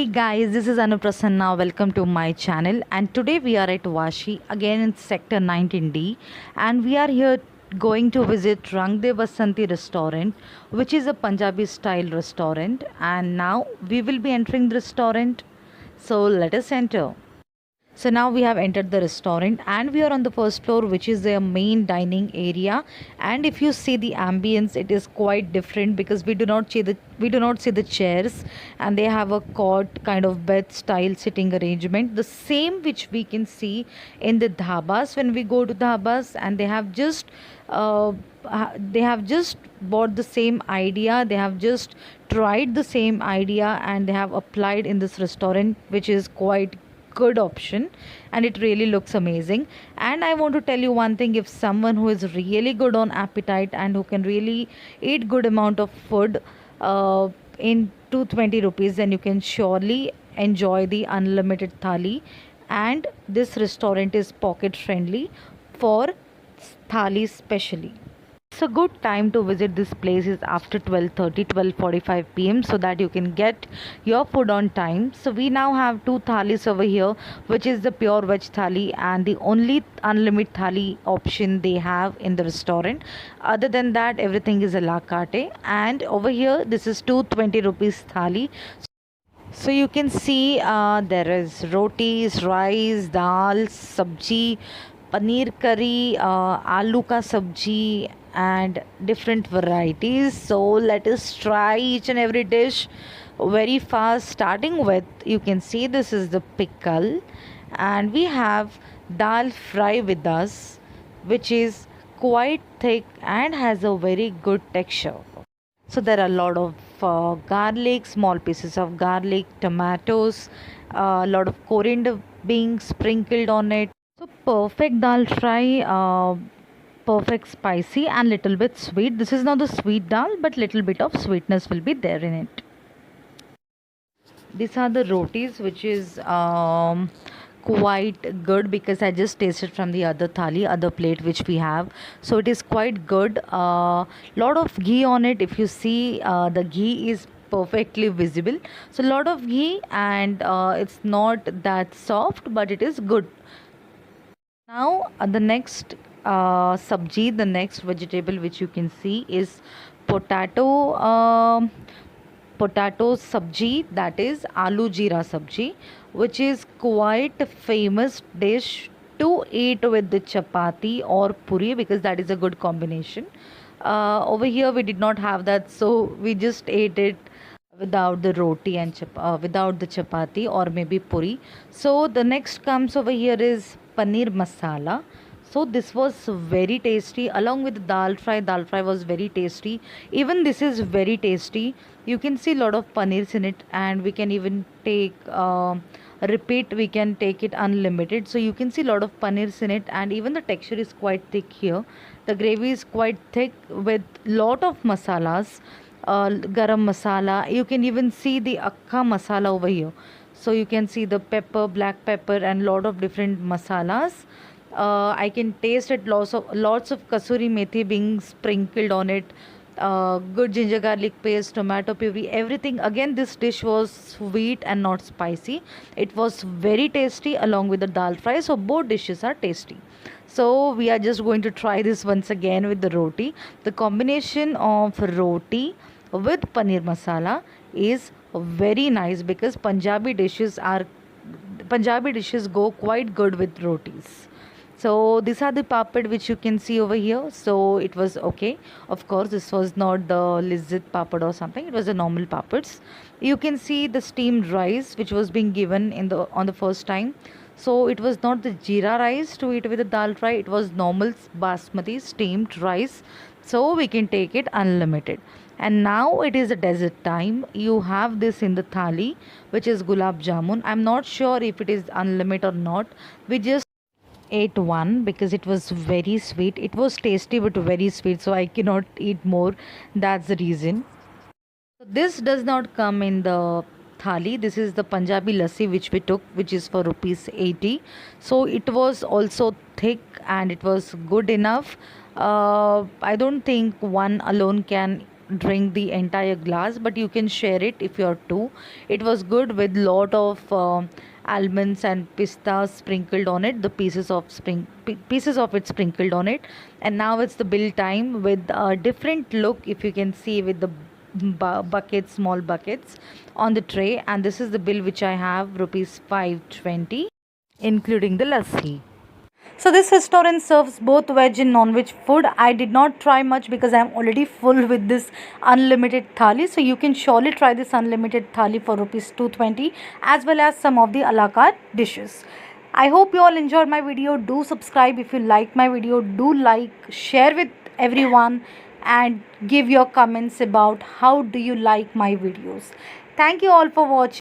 Hey guys, this is Anuprasanna. Welcome to my channel. And today we are at Vashi again in Sector 19D, and we are here going to visit Rang De Basanti restaurant, which is a Punjabi style restaurant. And now we will be entering the restaurant. So let us enter. So now we have entered the restaurant and we are on the first floor, which is their main dining area. And if you see the ambience, it is quite different because we do not see the chairs, and they have a cot kind of bed style sitting arrangement, the same which we can see in the dhabas when we go to dhabas, and uh, they have just bought the same idea, they have just tried the same idea, and they have applied in this restaurant, which is quite good option, and it really looks amazing. And I want to tell you one thing: if someone who is really good on appetite and who can really eat good amount of food in 220 rupees, then you can surely enjoy the unlimited thali. And this restaurant is pocket friendly for thali specially. So good time to visit this place is after 12:30, 12:45 p.m. so that you can get your food on time. So we now have two thalis over here, which is the pure veg thali and the only unlimited thali option they have in the restaurant. Other than that, everything is a la carte. And over here, this is 220 rupees thali. So you can see there is rotis, rice, dal, sabji, paneer curry, aloo ka sabji, and different varieties. So let us try each and every dish very fast. Starting with, you can see this is the pickle, and we have dal fry with us, which is quite thick and has a very good texture. So there are a lot of garlic, small pieces of garlic, tomatoes, a lot of coriander being sprinkled on it. So perfect dal fry, perfect spicy and little bit sweet. This is not the sweet dal, but little bit of sweetness will be there in it. These are the rotis, which is quite good because I just tasted from the other thali, other plate which we have. So it is quite good. Lot of ghee on it. If you see, the ghee is perfectly visible. So lot of ghee, and it's not that soft, but it is good. Now the next sabji, the next vegetable which you can see is potato. Potato sabji, that is aloo jeera sabji, which is quite a famous dish to eat with the chapati or puri because that is a good combination. Over here we did not have that, so we just ate it without the roti and without the chapati or maybe puri. So the next comes over here is paneer masala. So this was very tasty along with the dal fry. Dal fry was very tasty. Even this is very tasty. You can see a lot of paneers in it, and we can even take repeat. We can take it unlimited. So you can see a lot of paneers in it, and even the texture is quite thick here. The gravy is quite thick with lot of masalas, garam masala. You can even see the akka masala over here. So you can see the pepper, black pepper, and lot of different masalas. I can taste it, lots of kasuri methi being sprinkled on it. Good ginger garlic paste, tomato puree, everything. Again, this dish was sweet and not spicy. It was very tasty along with the dal fry. So both dishes are tasty. So we are just going to try this once again with the roti. The combination of roti with paneer masala is very nice because Punjabi dishes go quite good with rotis. So these are the papad which you can see over here. So it was okay. Of course, this was not the lizzit papad or something. It was a normal papads. You can see the steamed rice which was being given in the on the first time. So it was not the jeera rice to eat with the dal fry. It was normal basmati steamed rice. So we can take it unlimited. And now it is a dessert time. You have this in the thali, which is gulab jamun. I'm not sure if it is unlimited or not. We just ate one because it was very sweet. It was tasty but very sweet, so I cannot eat more. That's the reason. So this does not come in the thali. This is the Punjabi lassi which we took, which is for rupees 80. So it was also thick and it was good enough. I don't think one alone can drink the entire glass, but you can share it if you're two. It was good with lot of almonds and pistas sprinkled on it, the pieces of it sprinkled on it. And now it's the bill time with a different look, if you can see, with the buckets, small buckets on the tray. And this is the bill which I have, rupees 520, including the lassi. So this restaurant serves both veg and non-veg food. I did not try much because I am already full with this unlimited thali. So you can surely try this unlimited thali for rupees 220, as well as some of the a la carte dishes. I hope you all enjoyed my video. Do subscribe if you like my video. Do like, share with everyone, and give your comments about how do you like my videos. Thank you all for watching.